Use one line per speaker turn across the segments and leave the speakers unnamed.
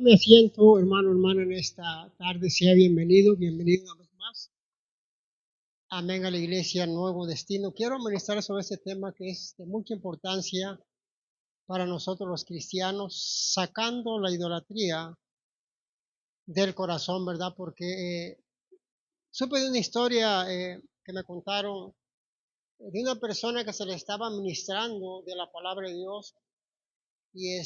Tome asiento, hermano, hermana, en esta tarde. Sea bienvenido, bienvenido una vez más. Amén a la iglesia Nuevo Destino. Quiero ministrar sobre este tema que es de mucha importancia para nosotros los cristianos, sacando la idolatría del corazón, ¿verdad? Porque supe de una historia que me contaron de una persona que se le estaba ministrando de la palabra de Dios. Y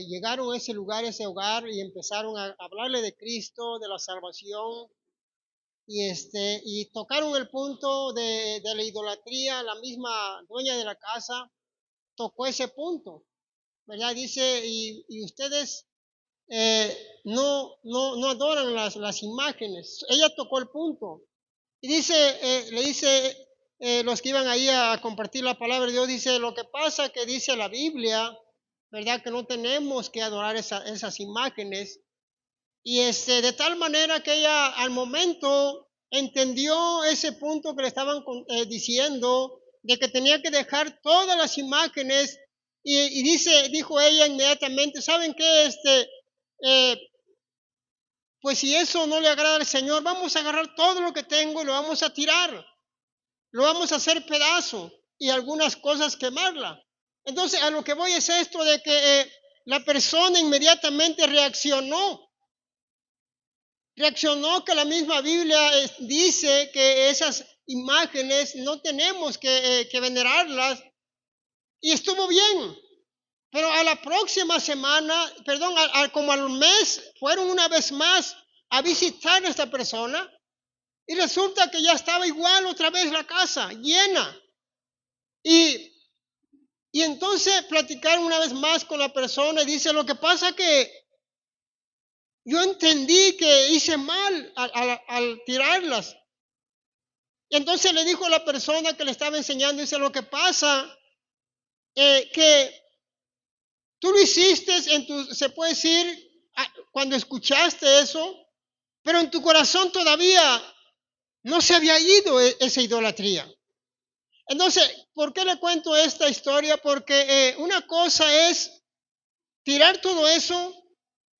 llegaron a ese lugar, ese hogar, y empezaron a hablarle de Cristo, de la salvación, y tocaron el punto de la idolatría. La misma dueña de la casa tocó ese punto, ¿verdad? Dice, y ustedes no adoran las imágenes. Ella tocó el punto. Y dice, le dice, los que iban ahí a compartir la palabra de Dios, dice, lo que pasa que dice la Biblia, ¿verdad? Que no tenemos que adorar esas imágenes. Y de tal manera que ella al momento entendió ese punto que le estaban diciendo, de que tenía que dejar todas las imágenes. Y dijo ella inmediatamente, ¿saben qué? Eh, pues si eso no le agrada al Señor, vamos a agarrar todo lo que tengo y lo vamos a tirar, lo vamos a hacer pedazo y algunas cosas quemarla. Entonces a lo que voy es esto de que la persona inmediatamente reaccionó que la misma Biblia dice que esas imágenes no tenemos que venerarlas, y estuvo bien. Pero a la próxima semana, perdón, como al mes, fueron una vez más a visitar a esta persona y resulta que ya estaba igual otra vez la casa, llena. Y entonces platicaron una vez más con la persona y dice, lo que pasa que yo entendí que hice mal al tirarlas. Y entonces le dijo a la persona que le estaba enseñando, dice, lo que pasa que tú lo hiciste se puede decir, cuando escuchaste eso, pero en tu corazón todavía no se había ido esa idolatría. Entonces, ¿por qué le cuento esta historia? Porque una cosa es tirar todo eso,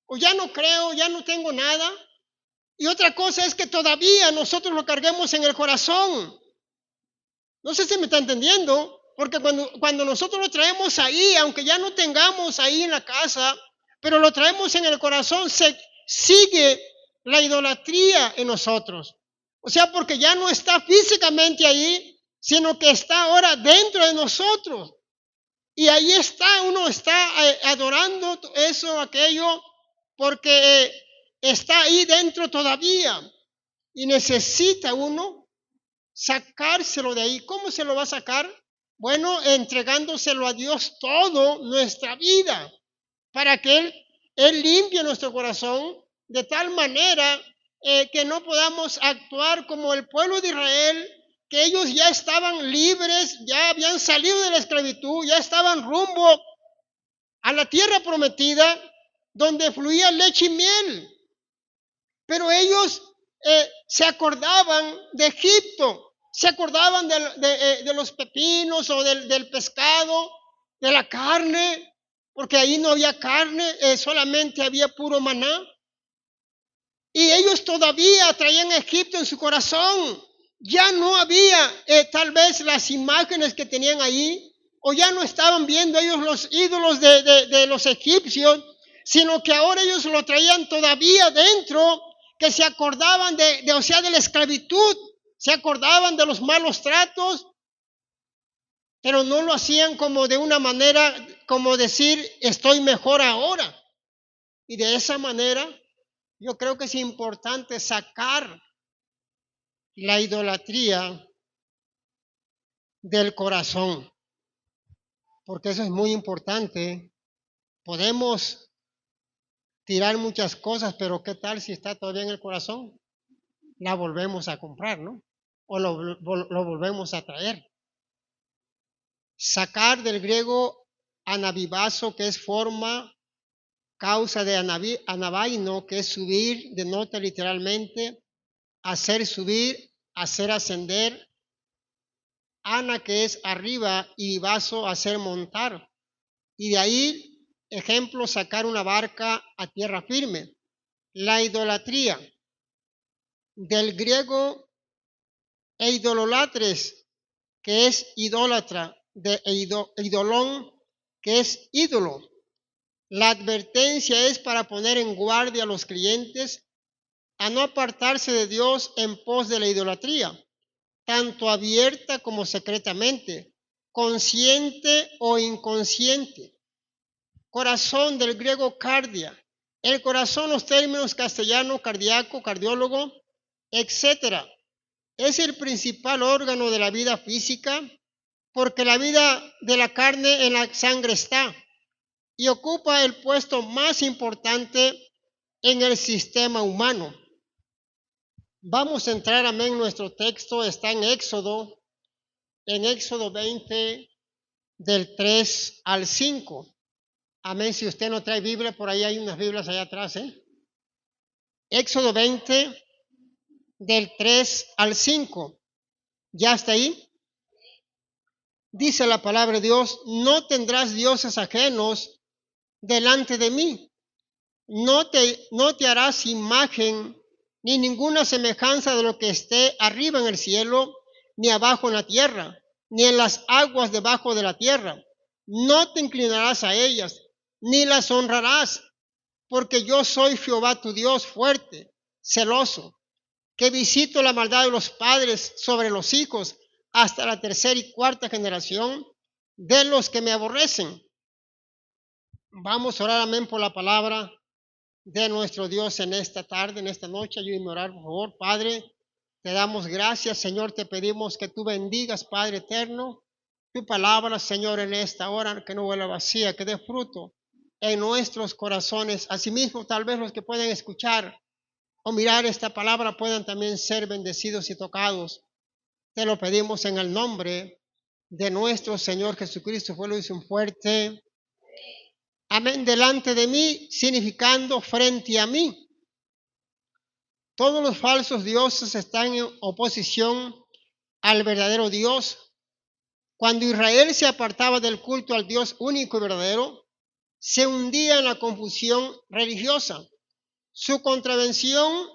o ya no creo, ya no tengo nada, y otra cosa es que todavía nosotros lo carguemos en el corazón. No sé si me está entendiendo, porque cuando nosotros lo traemos ahí, aunque ya no tengamos ahí en la casa, pero lo traemos en el corazón, se sigue la idolatría en nosotros. O sea, porque ya no está físicamente ahí, sino que está ahora dentro de nosotros. Y ahí uno está adorando eso, aquello, porque está ahí dentro todavía. Y necesita uno sacárselo de ahí. ¿Cómo se lo va a sacar? Bueno, entregándoselo a Dios todo nuestra vida, para que Él limpie nuestro corazón de tal manera que no podamos actuar como el pueblo de Israel, que ellos ya estaban libres, ya habían salido de la esclavitud, ya estaban rumbo a la tierra prometida, donde fluía leche y miel. Pero ellos se acordaban de Egipto, se acordaban de los pepinos o del pescado, de la carne, porque ahí no había carne, solamente había puro maná. Y ellos todavía traían a Egipto en su corazón. Ya no había tal vez las imágenes que tenían ahí, o ya no estaban viendo ellos los ídolos de los egipcios, sino que ahora ellos lo traían todavía dentro, que se acordaban de la esclavitud, se acordaban de los malos tratos, pero no lo hacían como de una manera, como decir, estoy mejor ahora. Y de esa manera, yo creo que es importante sacar la idolatría del corazón, porque eso es muy importante. Podemos tirar muchas cosas, pero ¿qué tal si está todavía en el corazón? La volvemos a comprar, ¿no? O lo volvemos a traer. Sacar del griego anabibazo, que es forma, causa de anabaino, que es subir, denota literalmente hacer subir, hacer ascender, ana, que es arriba, y vaso, hacer montar. Y de ahí ejemplo, sacar una barca a tierra firme. La idolatría, del griego eidololatres, que es idólatra, de idolón, que es ídolo. La advertencia es para poner en guardia a los creyentes a no apartarse de Dios en pos de la idolatría, tanto abierta como secretamente, consciente o inconsciente. Corazón, del griego cardia. El corazón, los términos castellano, cardíaco, cardiólogo, etcétera. Es el principal órgano de la vida física porque la vida de la carne en la sangre está y ocupa el puesto más importante en el sistema humano. Vamos a entrar, amén, nuestro texto está en Éxodo 20, del 3 al 5. Amén, si usted no trae Biblia, por ahí hay unas Biblias allá atrás, Éxodo 20, del 3 al 5. ¿Ya está ahí? Dice la palabra de Dios, no tendrás dioses ajenos delante de mí. No te harás imagen ni ninguna semejanza de lo que esté arriba en el cielo, ni abajo en la tierra, ni en las aguas debajo de la tierra. No te inclinarás a ellas, ni las honrarás, porque yo soy Jehová tu Dios fuerte, celoso, que visito la maldad de los padres sobre los hijos hasta la tercera y cuarta generación de los que me aborrecen. Vamos a orar, amén, por la palabra de nuestro Dios en esta tarde, en esta noche. Ayúdame a orar, por favor. Padre, te damos gracias, Señor, te pedimos que tú bendigas, Padre eterno, tu palabra, Señor, en esta hora, que no vuelva vacía, que dé fruto en nuestros corazones. Asimismo, tal vez los que pueden escuchar o mirar esta palabra puedan también ser bendecidos y tocados. Te lo pedimos en el nombre de nuestro Señor Jesucristo. Fue lo hizo un fuerte amén delante de mí, significando frente a mí. Todos los falsos dioses están en oposición al verdadero Dios. Cuando Israel se apartaba del culto al Dios único y verdadero, se hundía en la confusión religiosa. Su contravención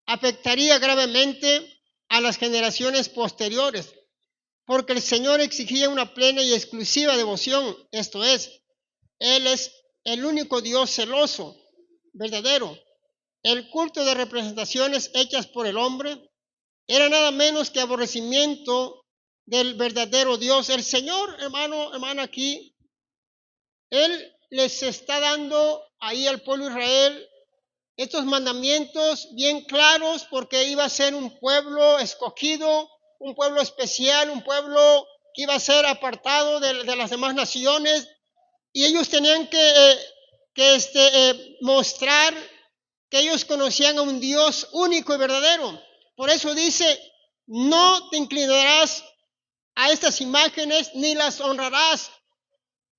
afectaría gravemente a las generaciones posteriores, porque el Señor exigía una plena y exclusiva devoción, esto es, Él es el único Dios celoso, verdadero. El culto de representaciones hechas por el hombre era nada menos que aborrecimiento del verdadero Dios. El Señor, hermana, aquí, Él les está dando ahí al pueblo de Israel estos mandamientos bien claros porque iba a ser un pueblo escogido, un pueblo especial, un pueblo que iba a ser apartado de las demás naciones. Y ellos tenían que mostrar que ellos conocían a un Dios único y verdadero. Por eso dice, no te inclinarás a estas imágenes ni las honrarás.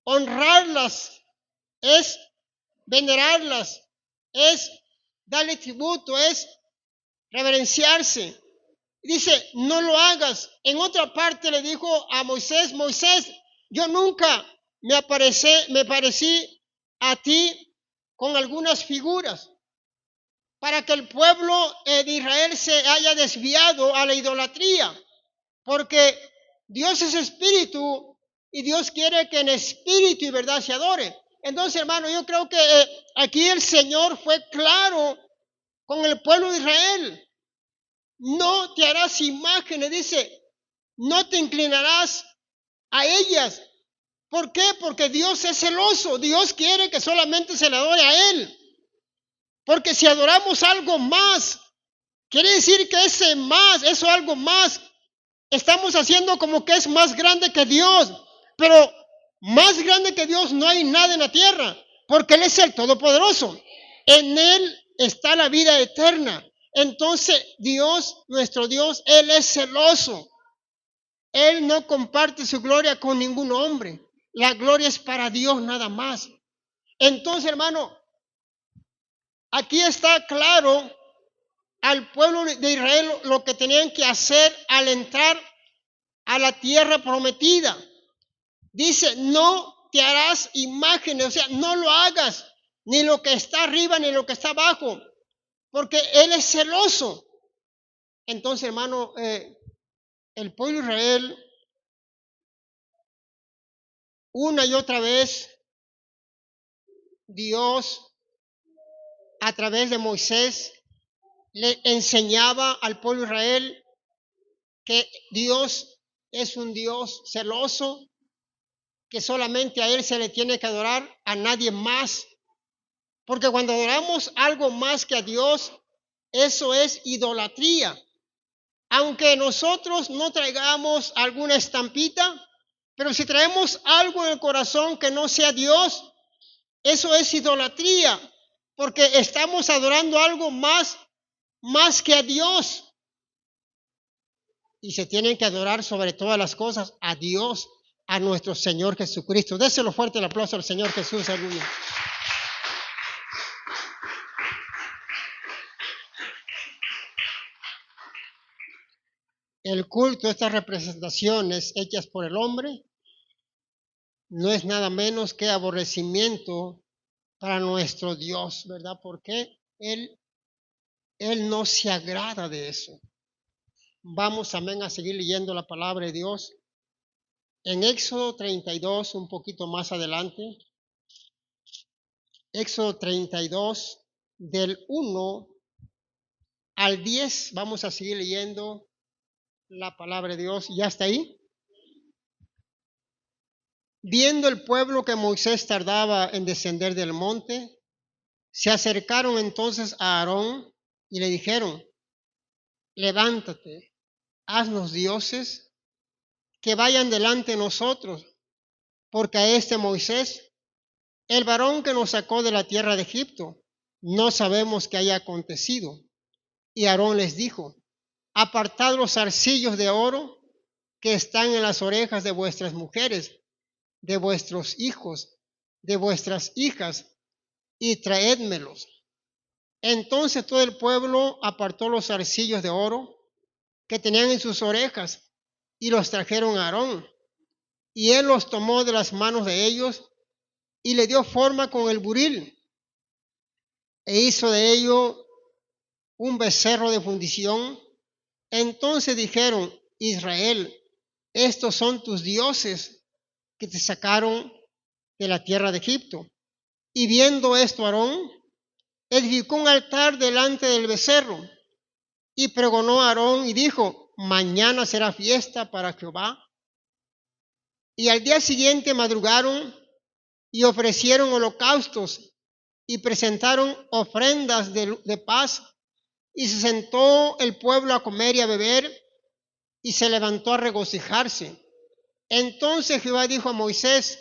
Honrarlas es venerarlas, es darle tributo, es reverenciarse. Dice, no lo hagas. En otra parte le dijo a Moisés, yo nunca me parecí a ti con algunas figuras para que el pueblo de Israel se haya desviado a la idolatría, porque Dios es espíritu y Dios quiere que en espíritu y verdad se adore. Entonces, hermano, yo creo que aquí el Señor fue claro con el pueblo de Israel. No te harás imágenes, dice, no te inclinarás a ellas. ¿Por qué? Porque Dios es celoso. Dios quiere que solamente se le adore a Él. Porque si adoramos algo más, quiere decir que eso algo más, estamos haciendo como que es más grande que Dios. Pero más grande que Dios no hay nada en la tierra, porque Él es el Todopoderoso. En Él está la vida eterna. Entonces Dios, nuestro Dios, Él es celoso. Él no comparte su gloria con ningún hombre. La gloria es para Dios nada más. Entonces, hermano, aquí está claro al pueblo de Israel lo que tenían que hacer al entrar a la tierra prometida. Dice, no te harás imágenes, o sea, no lo hagas, ni lo que está arriba ni lo que está abajo, porque Él es celoso. Entonces, hermano, el pueblo de Israel una y otra vez, Dios a través de Moisés le enseñaba al pueblo de Israel que Dios es un Dios celoso, que solamente a Él se le tiene que adorar, a nadie más. Porque cuando adoramos algo más que a Dios, eso es idolatría. Aunque nosotros no traigamos alguna estampita, pero si traemos algo en el corazón que no sea Dios, eso es idolatría, porque estamos adorando algo más que a Dios. Y se tienen que adorar sobre todas las cosas a Dios, a nuestro Señor Jesucristo. Déselo fuerte el aplauso al Señor Jesús, aleluya. El culto, estas representaciones hechas por el hombre, no es nada menos que aborrecimiento para nuestro Dios, ¿verdad? Porque Él no se agrada de eso. Vamos, amén, a seguir leyendo la palabra de Dios. En Éxodo 32, un poquito más adelante, Éxodo 32, del 1 al 10, vamos a seguir leyendo la palabra de Dios. ¿Ya está ahí? Viendo el pueblo que Moisés tardaba en descender del monte, se acercaron entonces a Aarón y le dijeron: levántate, haznos dioses que vayan delante de nosotros, porque a este Moisés, el varón que nos sacó de la tierra de Egipto, no sabemos qué haya acontecido. Y Aarón les dijo: apartad los zarcillos de oro que están en las orejas de vuestras mujeres, de vuestros hijos, de vuestras hijas, y traédmelos. Entonces todo el pueblo apartó los zarcillos de oro que tenían en sus orejas y los trajeron a Aarón. Y él los tomó de las manos de ellos y le dio forma con el buril e hizo de ello un becerro de fundición. Entonces dijeron: Israel, estos son tus dioses que te sacaron de la tierra de Egipto. Y viendo esto, Aarón edificó un altar delante del becerro y pregonó a Aarón y dijo: mañana será fiesta para Jehová. Y al día siguiente madrugaron y ofrecieron holocaustos y presentaron ofrendas de paz. Y se sentó el pueblo a comer y a beber y se levantó a regocijarse. Entonces Jehová dijo a Moisés: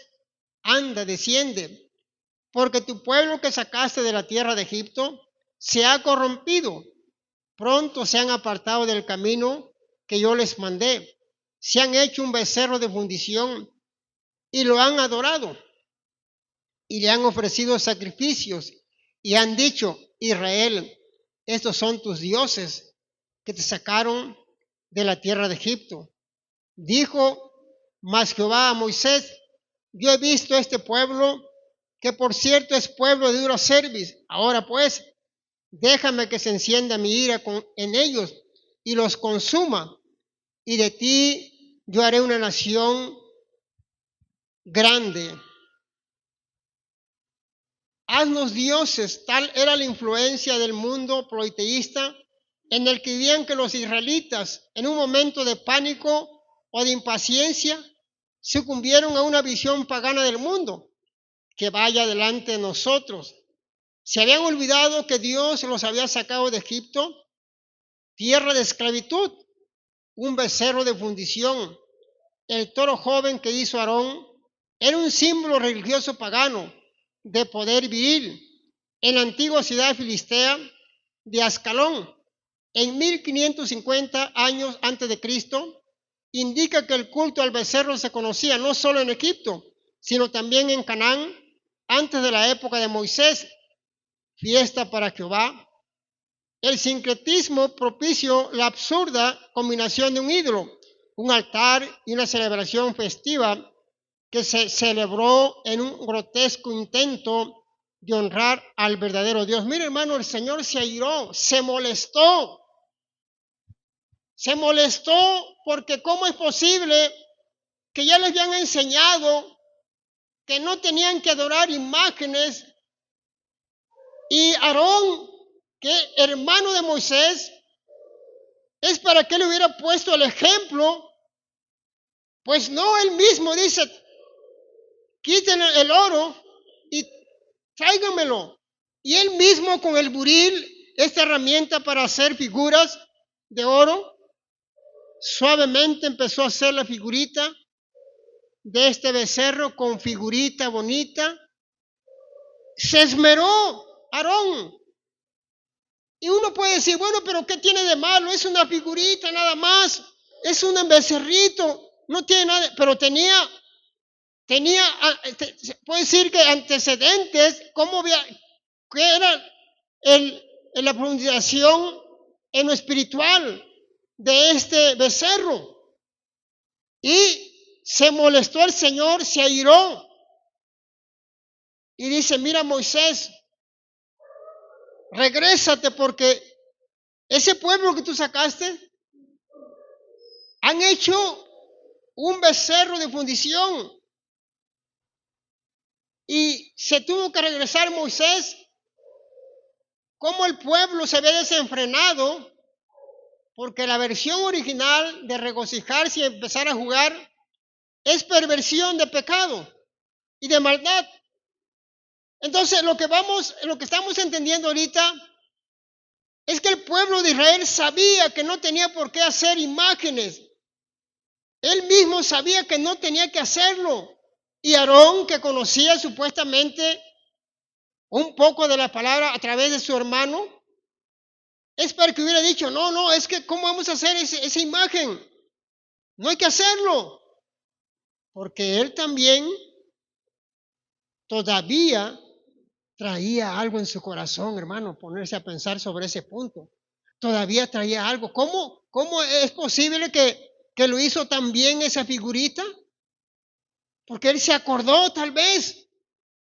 anda, desciende, porque tu pueblo que sacaste de la tierra de Egipto se ha corrompido. Pronto se han apartado del camino que yo les mandé. Se han hecho un becerro de fundición y lo han adorado. Y le han ofrecido sacrificios y han dicho: Israel, estos son tus dioses que te sacaron de la tierra de Egipto. Dijo mas Jehová a Moisés: yo he visto este pueblo, que por cierto es pueblo de dura cerviz. Ahora pues, déjame que se encienda mi ira en ellos y los consuma, y de ti yo haré una nación grande. Haznos dioses. Tal era la influencia del mundo politeísta en el que vivían, que los israelitas, en un momento de pánico o de impaciencia, sucumbieron a una visión pagana del mundo que vaya delante de nosotros. Se habían olvidado que Dios los había sacado de Egipto, tierra de esclavitud, un becerro de fundición. El toro joven que hizo Aarón era un símbolo religioso pagano de poder viril en la antigua ciudad filistea de Ascalón. En 1550 años antes de Cristo, indica que el culto al becerro se conocía no solo en Egipto, sino también en Canaán, antes de la época de Moisés. Fiesta para Jehová. El sincretismo propició la absurda combinación de un ídolo, un altar y una celebración festiva que se celebró en un grotesco intento de honrar al verdadero Dios. Mire, hermano, el Señor se airó, se molestó porque ¿cómo es posible que ya les habían enseñado que no tenían que adorar imágenes? Y Aarón, que hermano de Moisés, es para que le hubiera puesto el ejemplo. Pues no, él mismo dice, quiten el oro y tráigamelo. Y él mismo con el buril, esta herramienta para hacer figuras de oro, suavemente empezó a hacer la figurita de este becerro con figurita bonita. Se esmeró Aarón. Y uno puede decir, bueno, pero ¿qué tiene de malo? Es una figurita nada más, es un becerrito, no tiene nada, pero tenía, puede decir que antecedentes, qué era la pronunciación en lo espiritual de este becerro. Y se molestó el Señor, se airó. Y dice, mira Moisés, regrésate porque ese pueblo que tú sacaste han hecho un becerro de fundición. Y se tuvo que regresar Moisés. Como el pueblo se ve desenfrenado, porque la versión original de regocijarse y empezar a jugar es perversión de pecado y de maldad. Entonces lo que estamos entendiendo ahorita es que el pueblo de Israel sabía que no tenía por qué hacer imágenes. Él mismo sabía que no tenía que hacerlo. Y Aarón, que conocía supuestamente un poco de la palabra a través de su hermano, es para que hubiera dicho, no, es que ¿cómo vamos a hacer esa imagen? No hay que hacerlo. Porque él también todavía traía algo en su corazón, hermano, ponerse a pensar sobre ese punto. Todavía traía algo. ¿Cómo es posible que lo hizo tan bien esa figurita? Porque él se acordó tal vez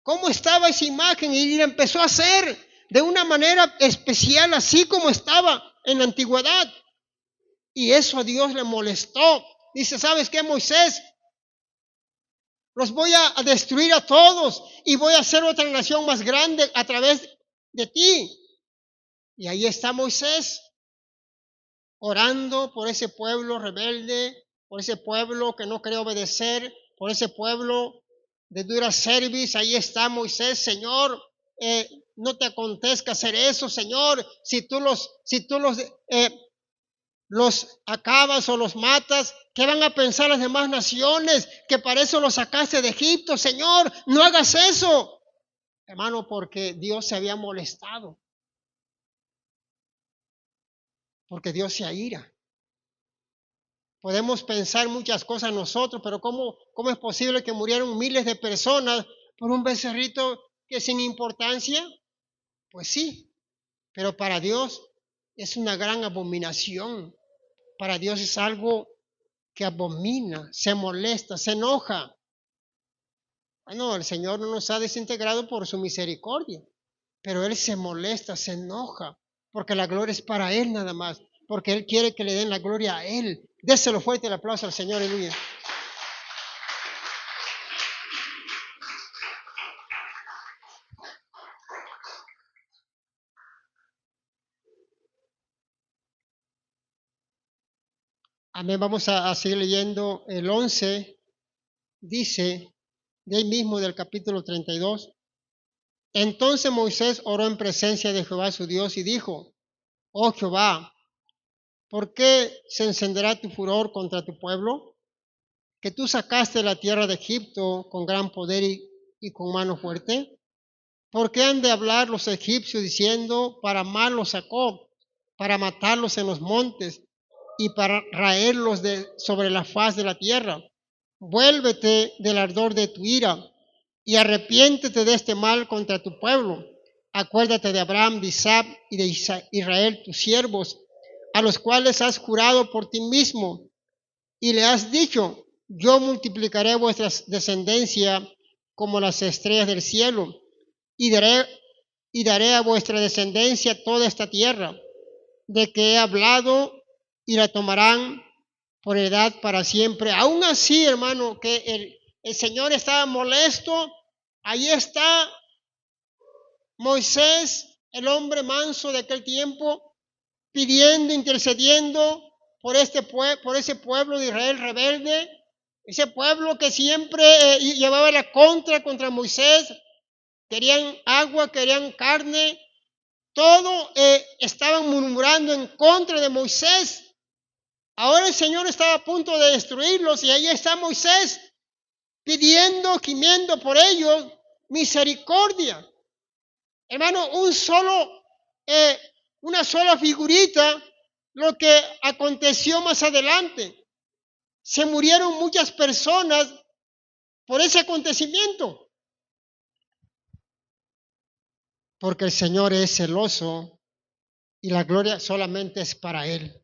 cómo estaba esa imagen y la empezó a hacer de una manera especial, así como estaba en la antigüedad. Y eso a Dios le molestó. Dice, ¿sabes qué, Moisés? Los voy a destruir a todos y voy a hacer otra nación más grande a través de ti. Y ahí está Moisés orando por ese pueblo rebelde, por ese pueblo que no quería obedecer, por ese pueblo de dura cerviz. Ahí está Moisés, Señor, no te acontezca hacer eso, Señor. Si tú los acabas o los matas, ¿qué van a pensar las demás naciones? Que para eso los sacaste de Egipto, Señor, no hagas eso. Hermano, porque Dios se había molestado. Porque Dios se aira. Podemos pensar muchas cosas nosotros, pero ¿cómo es posible que murieron miles de personas por un becerrito que sin importancia? Pues sí, pero para Dios es una gran abominación. Para Dios es algo que abomina, se molesta, se enoja. Bueno, el Señor no nos ha desintegrado por su misericordia, pero Él se molesta, se enoja, porque la gloria es para Él nada más, porque Él quiere que le den la gloria a Él. Déselo fuerte el aplauso al Señor, aleluya. Amén, vamos a seguir leyendo el 11, dice, de ahí mismo del capítulo 32. Entonces Moisés oró en presencia de Jehová su Dios y dijo, oh Jehová, ¿por qué se encenderá tu furor contra tu pueblo? Que tú sacaste de la tierra de Egipto con gran poder y con mano fuerte. ¿Por qué han de hablar los egipcios diciendo, para mal los sacó, para matarlos en los montes y para raerlos sobre la faz de la tierra? Vuélvete del ardor de tu ira y arrepiéntete de este mal contra tu pueblo. Acuérdate de Abraham, de Isaac y de Israel, tus siervos, a los cuales has jurado por ti mismo, y le has dicho, yo multiplicaré vuestra descendencia como las estrellas del cielo, y daré a vuestra descendencia toda esta tierra, de que he hablado, y la tomarán por heredad para siempre. Aún así, hermano, que el Señor estaba molesto, ahí está Moisés, el hombre manso de aquel tiempo, pidiendo, intercediendo por ese pueblo de Israel rebelde, ese pueblo que siempre llevaba la contra Moisés. Querían agua, querían carne, todo estaban murmurando en contra de Moisés. Ahora el Señor estaba a punto de destruirlos y ahí está Moisés pidiendo, gimiendo por ellos misericordia. Hermano, una sola figurita, lo que aconteció más adelante. Se murieron muchas personas por ese acontecimiento. Porque el Señor es celoso y la gloria solamente es para Él.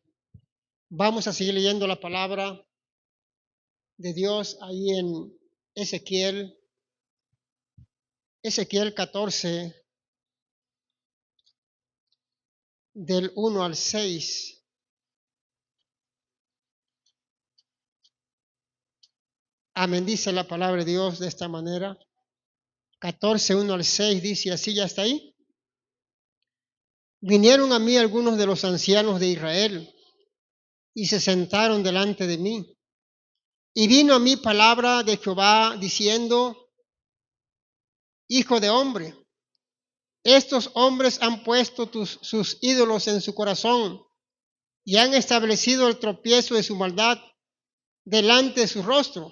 Vamos a seguir leyendo la palabra de Dios ahí en Ezequiel 14, del 1 al 6. Amén, dice la palabra de Dios de esta manera. 14, 1 al 6 dice así, ¿ya está ahí? Vinieron a mí algunos de los ancianos de Israel y se sentaron delante de mí. Y vino a mí palabra de Jehová diciendo: Hijo de hombre, estos hombres han puesto sus ídolos en su corazón y han establecido el tropiezo de su maldad delante de su rostro.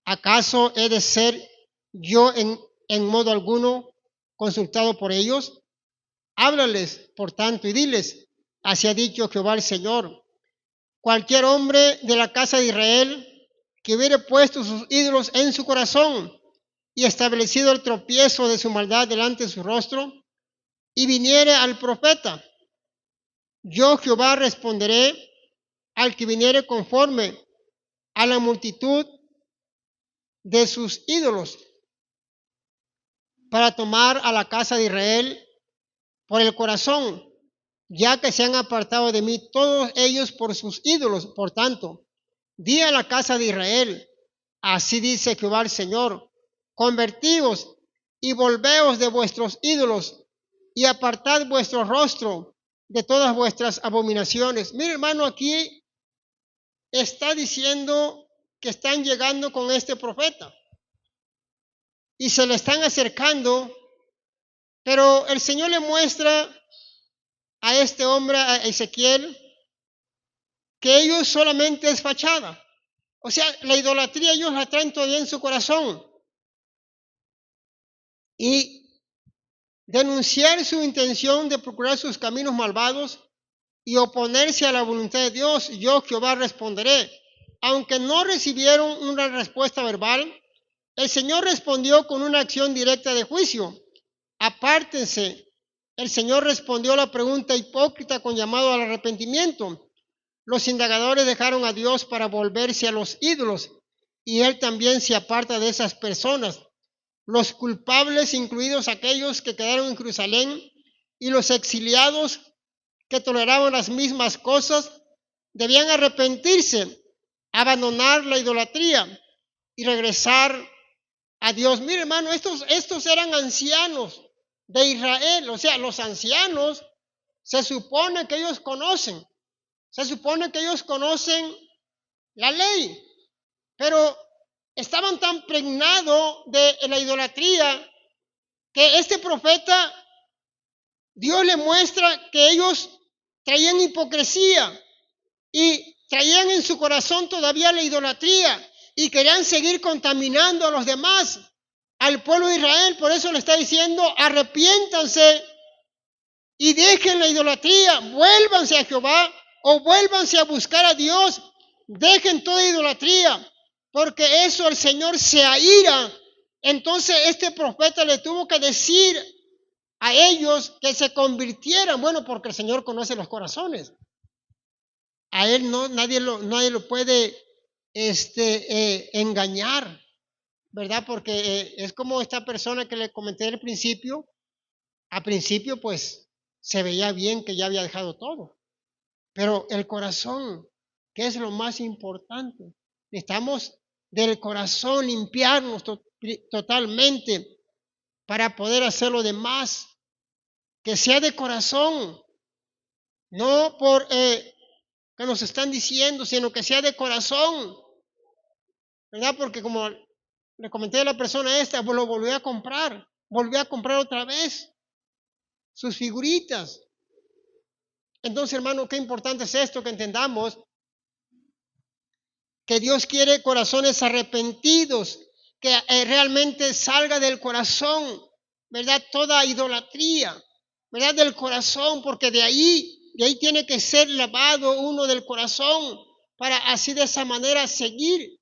¿Acaso he de ser yo en modo alguno consultado por ellos? Háblales, por tanto, y diles: así ha dicho Jehová el Señor. Cualquier hombre de la casa de Israel que hubiere puesto sus ídolos en su corazón y establecido el tropiezo de su maldad delante de su rostro, y viniere al profeta, yo Jehová responderé al que viniere conforme a la multitud de sus ídolos, para tomar a la casa de Israel por el corazón, ya que se han apartado de mí todos ellos por sus ídolos. Por tanto, di a la casa de Israel: así dice Jehová el Señor, convertíos y volveos de vuestros ídolos y apartad vuestro rostro de todas vuestras abominaciones. Mire, hermano, aquí está diciendo que están llegando con este profeta y se le están acercando, pero el Señor le muestra a este hombre, a Ezequiel, que ellos solamente es fachada. O sea, la idolatría ellos la traen todavía en su corazón. Y denunciar su intención de procurar sus caminos malvados y oponerse a la voluntad de Dios, yo Jehová responderé. Aunque no recibieron una respuesta verbal, el Señor respondió con una acción directa de juicio. Apártense. El Señor respondió la pregunta hipócrita con llamado al arrepentimiento. Los indagadores dejaron a Dios para volverse a los ídolos, y Él también se aparta de esas personas. Los culpables, incluidos aquellos que quedaron en Jerusalén, y los exiliados que toleraban las mismas cosas, debían arrepentirse, abandonar la idolatría y regresar a Dios. Mire, hermano, estos eran ancianos de Israel. O sea, los ancianos se supone que ellos conocen la ley, pero estaban tan pregnados de la idolatría que este profeta, Dios le muestra que ellos traían hipocresía y traían en su corazón todavía la idolatría y querían seguir contaminando a los demás, al pueblo de Israel. Por eso le está diciendo: arrepiéntanse y dejen la idolatría, vuélvanse a Jehová o vuélvanse a buscar a Dios, dejen toda idolatría, porque eso el Señor se aira. Entonces este profeta le tuvo que decir a ellos que se convirtieran. Bueno, porque el Señor conoce los corazones. A Él nadie lo puede engañar, ¿verdad? Porque es como esta persona que le comenté al principio. Al principio, pues, se veía bien que ya había dejado todo. Pero el corazón, que es lo más importante, necesitamos del corazón limpiarnos totalmente para poder hacer lo demás, que sea de corazón, no por que nos están diciendo, sino que sea de corazón, ¿verdad? Porque como le comenté a la persona esta, pues lo volvió a comprar otra vez sus figuritas. Entonces, hermano, qué importante es esto, que entendamos que Dios quiere corazones arrepentidos, que realmente salga del corazón, ¿verdad? Toda idolatría, ¿verdad? Del corazón, porque de ahí tiene que ser lavado uno del corazón para así de esa manera seguir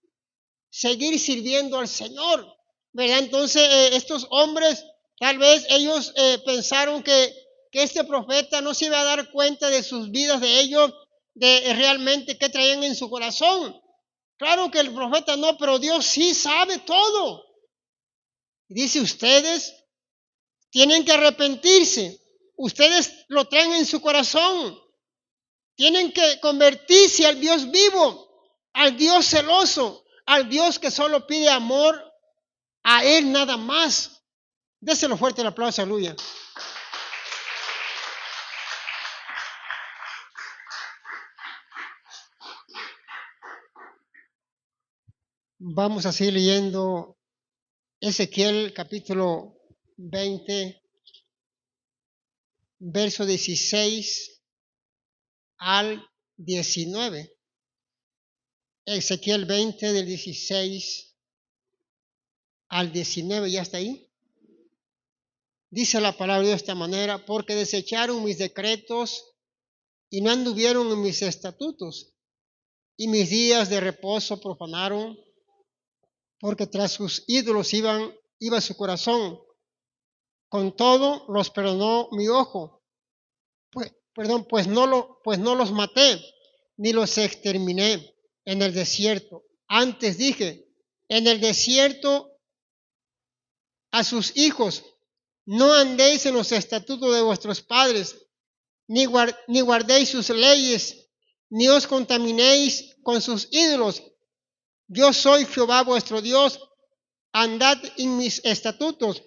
sirviendo al Señor, ¿verdad? Entonces, estos hombres, tal vez ellos pensaron que este profeta no se iba a dar cuenta de sus vidas, de ellos, de realmente qué traían en su corazón. Claro que el profeta no, pero Dios sí sabe todo. Dice, ustedes tienen que arrepentirse. Ustedes lo traen en su corazón. Tienen que convertirse al Dios vivo, al Dios celoso, al Dios que solo pide amor a Él nada más. Déselo fuerte el aplauso, aleluya. Vamos a seguir leyendo Ezequiel capítulo 20, verso 16 al 19. Ezequiel 20 del 16 al 19, ¿ya está ahí? Dice la palabra de esta manera: porque desecharon mis decretos y no anduvieron en mis estatutos, y mis días de reposo profanaron, porque tras sus ídolos iba su corazón. Con todo los perdonó mi ojo. Pues no los maté, ni los exterminé en el desierto. Antes dije, en el desierto a sus hijos: no andéis en los estatutos de vuestros padres, ni guardéis sus leyes, ni os contaminéis con sus ídolos. Yo soy Jehová vuestro Dios. Andad en mis estatutos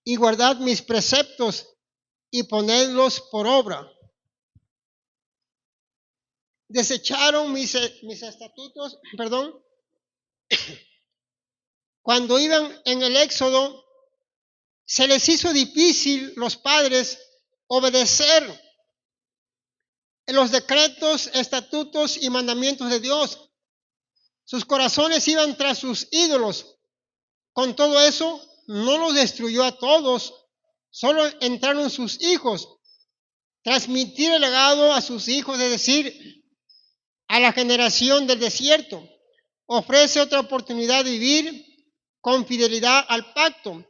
y guardad mis preceptos y ponedlos por obra. Desecharon mis estatutos, cuando iban en el Éxodo. Se les hizo difícil los padres obedecer los decretos, estatutos y mandamientos de Dios. Sus corazones iban tras sus ídolos. Con todo eso, no los destruyó a todos, solo entraron sus hijos. Transmitir el legado a sus hijos, es decir, a la generación del desierto. Ofrece otra oportunidad de vivir con fidelidad al pacto.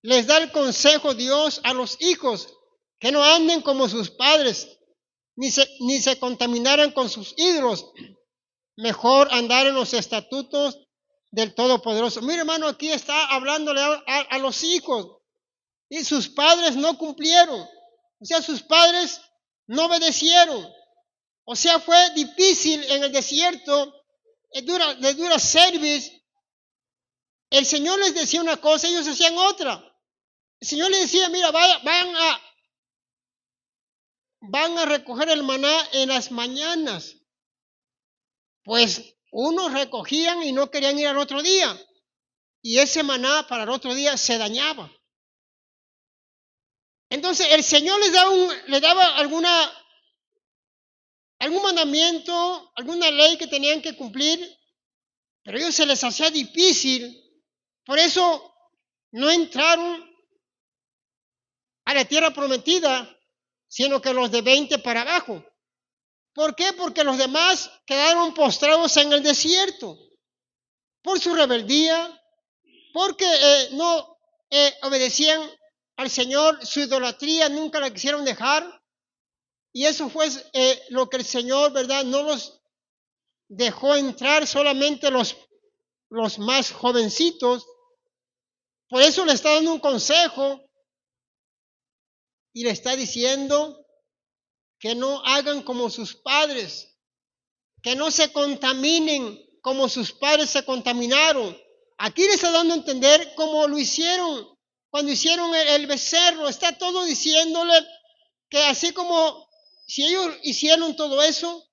Les da el consejo Dios a los hijos, que no anden como sus padres, ni se contaminaran con sus ídolos. Mejor andar en los estatutos del Todopoderoso. Mira, hermano, aquí está hablándole a los hijos. Y sus padres no cumplieron. O sea, sus padres no obedecieron. O sea, fue difícil en el desierto, de dura service. El Señor les decía una cosa, ellos hacían otra. El Señor les decía, mira, van a recoger el maná en las mañanas. Pues unos recogían y no querían ir al otro día. Y ese maná para el otro día se dañaba. Entonces el Señor les daba algún mandamiento, alguna ley que tenían que cumplir, pero a ellos se les hacía difícil. Por eso no entraron a la tierra prometida, sino que los de 20 para abajo. ¿Por qué? Porque los demás quedaron postrados en el desierto por su rebeldía, porque no obedecían al Señor, su idolatría nunca la quisieron dejar. Y eso fue lo que el Señor, ¿verdad? No los dejó entrar solamente los más jovencitos. Por eso le está dando un consejo y le está diciendo que no hagan como sus padres, que no se contaminen como sus padres se contaminaron. Aquí le está dando a entender cómo lo hicieron cuando hicieron el becerro. Está todo diciéndole que así como si ellos hicieron todo eso,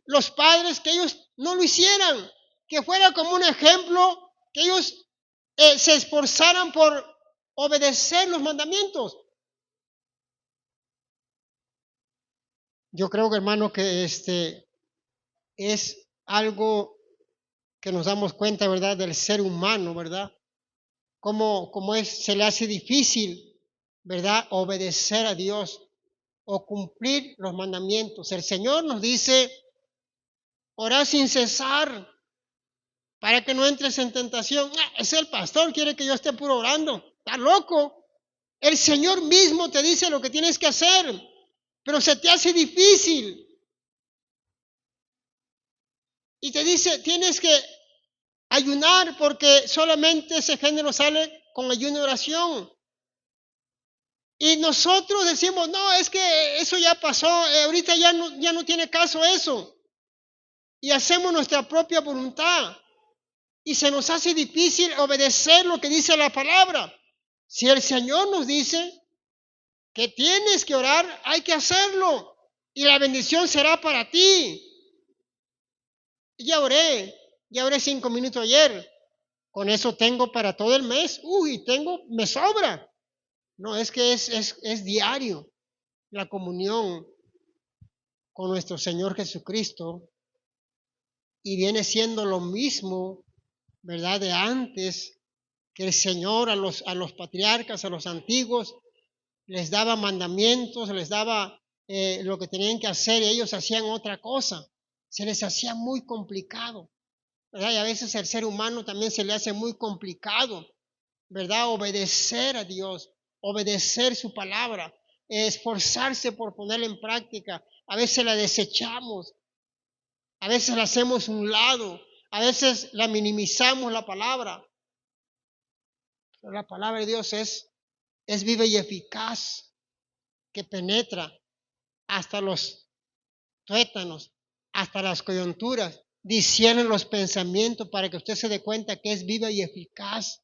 los padres, que ellos no lo hicieran, que fuera como un ejemplo, que ellos se esforzaran por obedecer los mandamientos. Yo creo que, hermano, que es algo que nos damos cuenta, ¿verdad?, del ser humano, ¿verdad? Cómo se le hace difícil, ¿verdad?, obedecer a Dios o cumplir los mandamientos. El Señor nos dice, orad sin cesar para que no entres en tentación. Es el pastor, quiere que yo esté puro orando. Está loco. El Señor mismo te dice lo que tienes que hacer, pero se te hace difícil. Y te dice, tienes que ayunar porque solamente ese género sale con ayuno y oración. Y nosotros decimos, no, es que eso ya pasó, ahorita ya no tiene caso eso. Y hacemos nuestra propia voluntad. Y se nos hace difícil obedecer lo que dice la palabra. Si el Señor nos dice que tienes que orar, hay que hacerlo. Y la bendición será para ti. Ya oré 5 minutos ayer. Con eso tengo para todo el mes. Me sobra. No, es que es diario la comunión con nuestro Señor Jesucristo. Y viene siendo lo mismo, ¿verdad?, de antes, que el Señor a los patriarcas, a los antiguos, les daba mandamientos, les daba lo que tenían que hacer y ellos hacían otra cosa. Se les hacía muy complicado, ¿verdad? Y a veces al ser humano también se le hace muy complicado, ¿verdad?, obedecer a Dios, obedecer su palabra, esforzarse por ponerla en práctica. A veces la desechamos, a veces la hacemos a un lado, a veces la minimizamos la palabra. Pero la palabra de Dios es viva y eficaz, que penetra hasta los tuétanos, hasta las coyunturas, discierne los pensamientos para que usted se dé cuenta que es viva y eficaz.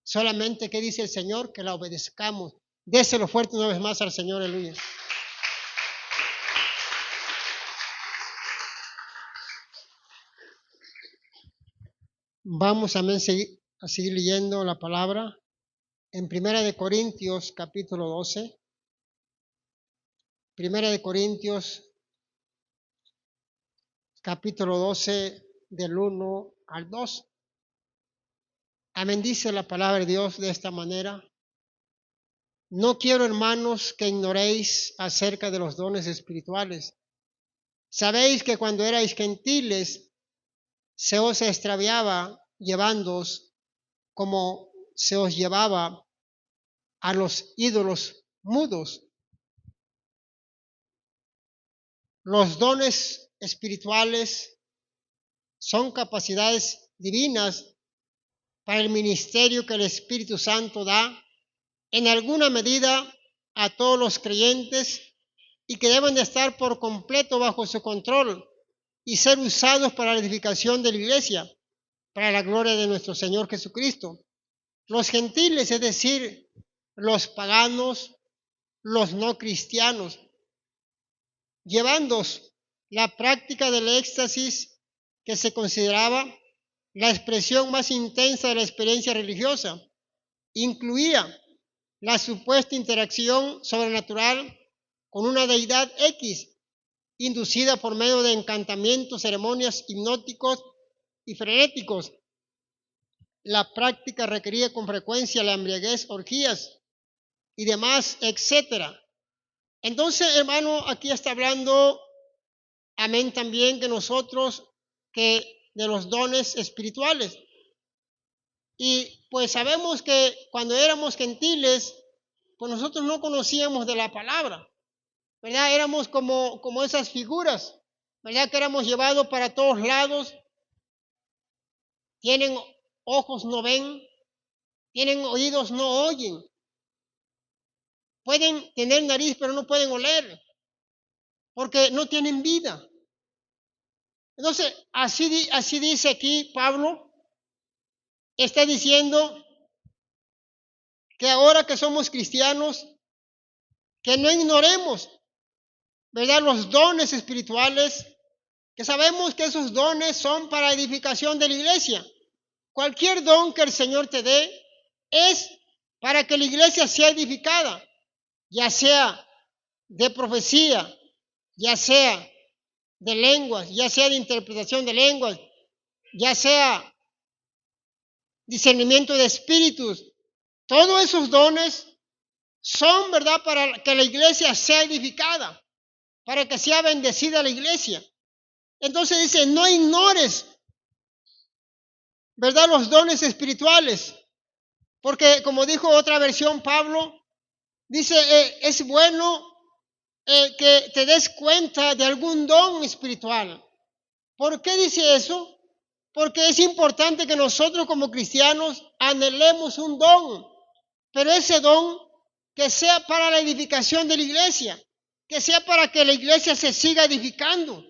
Solamente, ¿qué dice el Señor? Que la obedezcamos. Déselo fuerte una vez más al Señor, aleluya. Vamos a seguir leyendo la palabra en 1 Corintios capítulo 12. 1 Corintios capítulo 12 del 1 al 2. Amén, dice la palabra de Dios de esta manera. No quiero, hermanos, que ignoréis acerca de los dones espirituales. Sabéis que cuando erais gentiles, se os extraviaba llevándoos como se os llevaba a los ídolos mudos. Los dones espirituales son capacidades divinas para el ministerio que el Espíritu Santo da en alguna medida a todos los creyentes y que deben de estar por completo bajo su control y ser usados para la edificación de la iglesia, para la gloria de nuestro Señor Jesucristo. Los gentiles, es decir, los paganos, los no cristianos, llevando la práctica del éxtasis, que se consideraba la expresión más intensa de la experiencia religiosa, incluía la supuesta interacción sobrenatural con una deidad X, inducida por medio de encantamientos, ceremonias hipnóticos y frenéticos. La práctica requería con frecuencia la embriaguez, orgías y demás, etc. Entonces, hermano, aquí está hablando, amén, también que nosotros, que de los dones espirituales. Y pues sabemos que cuando éramos gentiles, pues nosotros no conocíamos de la palabra, ¿verdad? Éramos como esas figuras ¿verdad? Que éramos llevados para todos lados. Tienen ojos, no ven. Tienen oídos, no oyen. Pueden tener nariz, pero no pueden oler, porque no tienen vida. Entonces, así dice aquí Pablo, está diciendo que ahora que somos cristianos, que no ignoremos, ¿verdad?, los dones espirituales, que sabemos que esos dones son para edificación de la iglesia. Cualquier don que el Señor te dé es para que la iglesia sea edificada, ya sea de profecía, ya sea de lenguas, ya sea de interpretación de lenguas, ya sea discernimiento de espíritus. Todos esos dones son, ¿verdad?, para que la iglesia sea edificada, para que sea bendecida la iglesia. Entonces dice, no ignores, ¿verdad?, los dones espirituales, porque como dijo otra versión Pablo, dice, es bueno que te des cuenta de algún don espiritual. ¿Por qué dice eso? Porque es importante que nosotros como cristianos anhelemos un don, pero ese don que sea para la edificación de la iglesia, que sea para que la iglesia se siga edificando.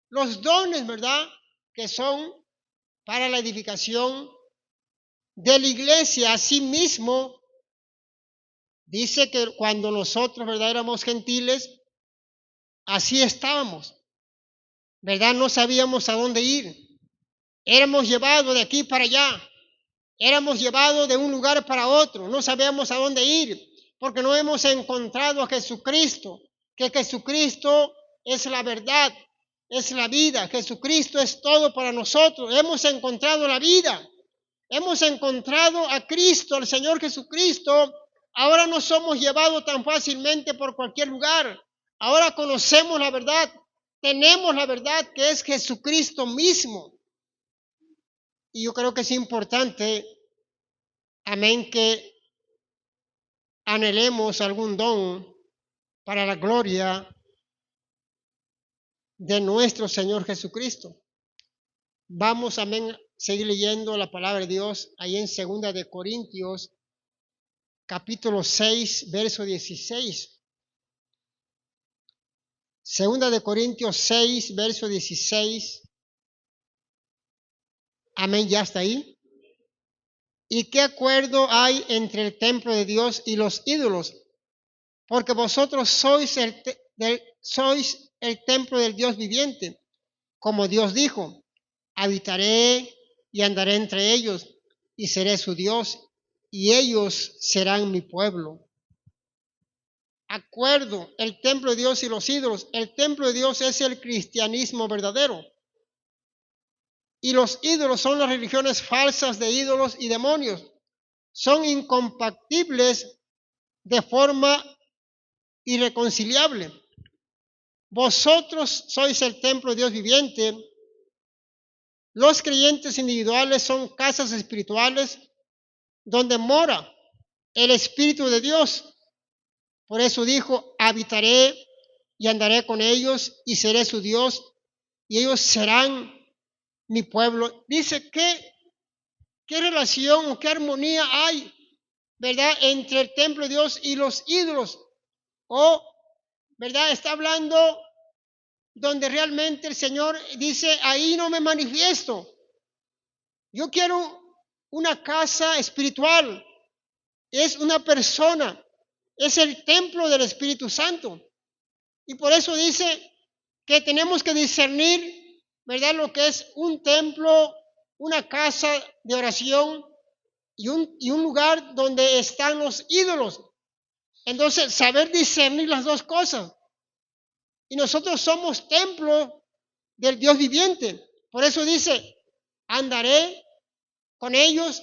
Los dones, ¿verdad?, que son para la edificación de la iglesia. Asimismo, dice que cuando nosotros, ¿verdad?, éramos gentiles, así estábamos, ¿verdad? No sabíamos a dónde ir. Éramos llevados de aquí para allá. Éramos llevados de un lugar para otro. No sabíamos a dónde ir porque no hemos encontrado a Jesucristo. Que Jesucristo es la verdad, es la vida. Jesucristo es todo para nosotros. Hemos encontrado la vida. Hemos encontrado a Cristo, al Señor Jesucristo. Ahora no somos llevados tan fácilmente por cualquier lugar. Ahora conocemos la verdad. Tenemos la verdad que es Jesucristo mismo. Y yo creo que es importante, amén, que anhelemos algún don para la gloria de nuestro Señor Jesucristo. Vamos, amén, seguir leyendo la palabra de Dios ahí en 2 de Corintios, capítulo 6, verso 16. 2 de Corintios 6, verso 16. Amén, ya está ahí. ¿Y qué acuerdo hay entre el templo de Dios y los ídolos? Porque vosotros sois el templo del Dios viviente. Como Dios dijo, habitaré y andaré entre ellos, y seré su Dios, y ellos serán mi pueblo. Acuerdo, el templo de Dios y los ídolos. El templo de Dios es el cristianismo verdadero. Y los ídolos son las religiones falsas de ídolos y demonios. Son incompatibles de forma irreconciliable. Vosotros sois el templo de Dios viviente. Los creyentes individuales son casas espirituales donde mora el Espíritu de Dios. Por eso dijo, habitaré y andaré con ellos y seré su Dios y ellos serán mi pueblo. Dice, ¿qué relación o qué armonía hay, verdad, entre el templo de Dios y los ídolos? ¿Verdad? Está hablando donde realmente el Señor dice, ahí no me manifiesto. Yo quiero una casa espiritual. Es una persona. Es el templo del Espíritu Santo. Y por eso dice que tenemos que discernir, ¿verdad?, lo que es un templo, una casa de oración y un lugar donde están los ídolos. Entonces, saber discernir las dos cosas. Y nosotros somos templo del Dios viviente. Por eso dice, andaré con ellos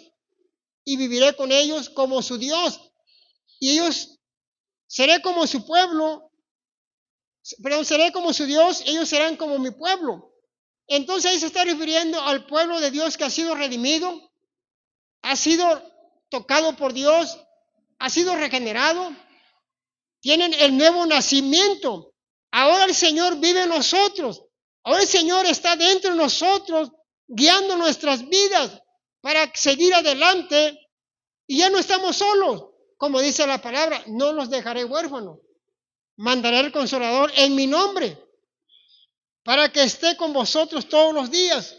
y viviré con ellos como su Dios. Y seré como su pueblo, seré como su Dios, ellos serán como mi pueblo. Entonces ahí se está refiriendo al pueblo de Dios que ha sido redimido, ha sido tocado por Dios, ha sido regenerado, tienen el nuevo nacimiento. Ahora el Señor vive en nosotros. Ahora el Señor está dentro de nosotros, guiando nuestras vidas para seguir adelante y ya no estamos solos. Como dice la palabra, no los dejaré huérfanos. Mandaré al Consolador en mi nombre para que esté con vosotros todos los días.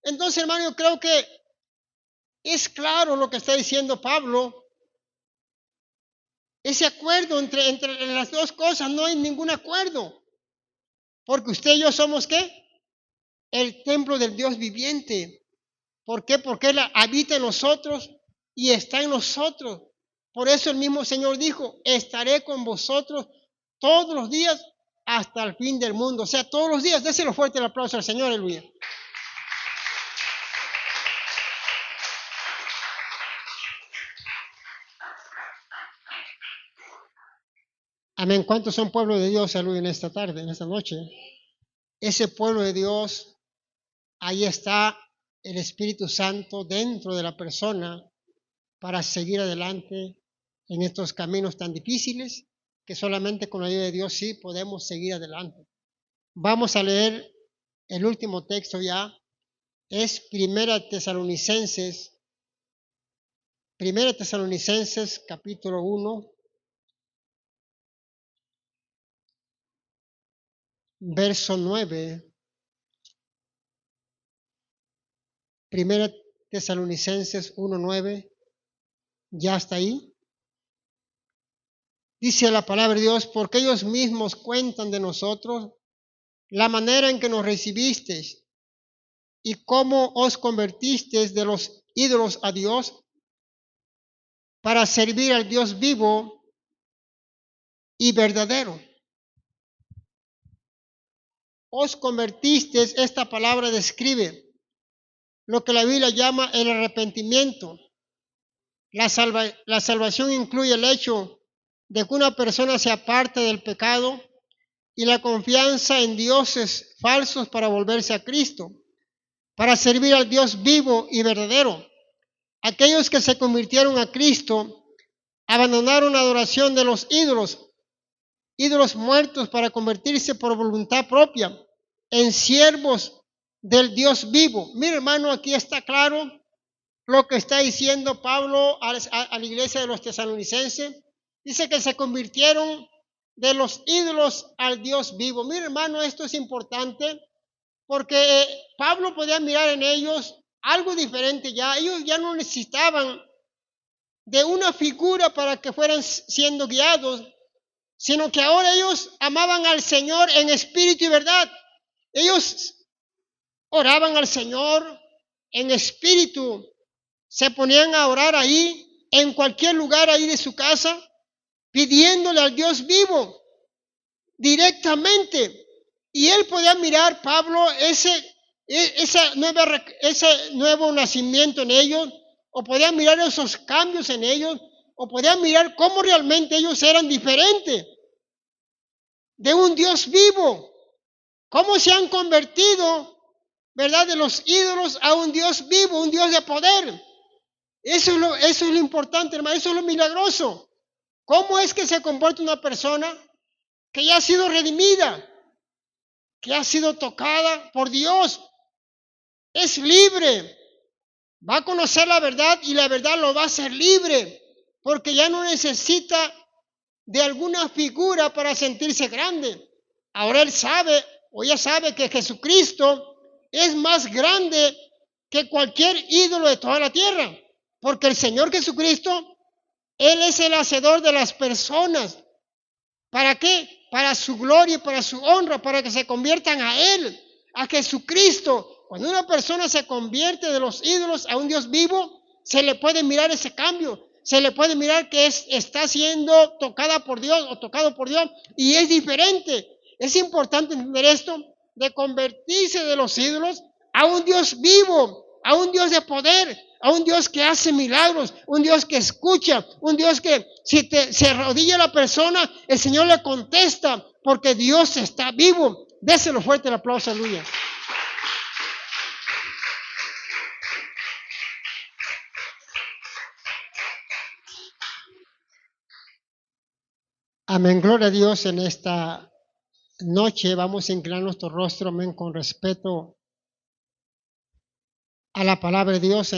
Entonces, hermano, yo creo que es claro lo que está diciendo Pablo. Ese acuerdo entre las dos cosas, no hay ningún acuerdo. Porque usted y yo somos, ¿qué? El templo del Dios viviente. ¿Por qué? Porque Él habita en nosotros y está en nosotros. Por eso el mismo Señor dijo, estaré con vosotros todos los días hasta el fin del mundo. O sea, todos los días. Déselo fuerte el aplauso al Señor, aleluya. Amén. ¿Cuántos son pueblo de Dios, aleluya, en esta tarde, en esta noche? Ese pueblo de Dios, ahí está el Espíritu Santo dentro de la persona para seguir adelante en estos caminos tan difíciles que solamente con la ayuda de Dios sí podemos seguir adelante. Vamos a leer el último texto ya, es Primera Tesalonicenses capítulo 1, verso 9. Primera Tesalonicenses 1:9, ya está ahí. Dice la palabra de Dios, porque ellos mismos cuentan de nosotros la manera en que nos recibisteis y cómo os convertisteis de los ídolos a Dios para servir al Dios vivo y verdadero. Os convertisteis, esta palabra describe lo que la Biblia llama el arrepentimiento. La salvación incluye el hecho de que una persona se aparte del pecado y la confianza en dioses falsos para volverse a Cristo, para servir al Dios vivo y verdadero. Aquellos que se convirtieron a Cristo abandonaron la adoración de los ídolos muertos para convertirse por voluntad propia en siervos del Dios vivo. Mira, hermano, aquí está claro lo que está diciendo Pablo a la iglesia de los tesalonicenses. Dice que se convirtieron de los ídolos al Dios vivo. Mira, hermano, esto es importante porque Pablo podía mirar en ellos algo diferente ya. Ellos ya no necesitaban de una figura para que fueran siendo guiados, sino que ahora ellos amaban al Señor en espíritu y verdad. Ellos oraban al Señor en espíritu, se ponían a orar ahí, en cualquier lugar ahí de su casa, pidiéndole al Dios vivo directamente. Y él podía mirar, Pablo, ese nuevo nacimiento en ellos, o podía mirar esos cambios en ellos, o podía mirar cómo realmente ellos eran diferentes de un Dios vivo, cómo se han convertido, ¿verdad?, de los ídolos a un Dios vivo, un Dios de poder. Eso es lo importante, hermano, eso es lo milagroso. ¿Cómo es que se comporta una persona que ya ha sido redimida, que ha sido tocada por Dios? Es libre, va a conocer la verdad y la verdad lo va a hacer libre, porque ya no necesita de alguna figura para sentirse grande. Ahora él sabe, o ya sabe, que Jesucristo es más grande que cualquier ídolo de toda la tierra, porque el Señor Jesucristo, Él es el hacedor de las personas. ¿Para qué? Para su gloria y para su honra, para que se conviertan a Él, a Jesucristo. Cuando una persona se convierte de los ídolos a un Dios vivo, se le puede mirar ese cambio. Se le puede mirar que está siendo tocada por Dios o tocado por Dios y es diferente. Es importante entender esto, de convertirse de los ídolos a un Dios vivo, a un Dios de poder, a un Dios que hace milagros, un Dios que escucha, un Dios que si se arrodilla la persona, el Señor le contesta porque Dios está vivo. Déselo fuerte el aplauso, aleluya. Amén, gloria a Dios en esta noche vamos a inclinar nuestro rostro, amén, con respeto a la palabra de Dios.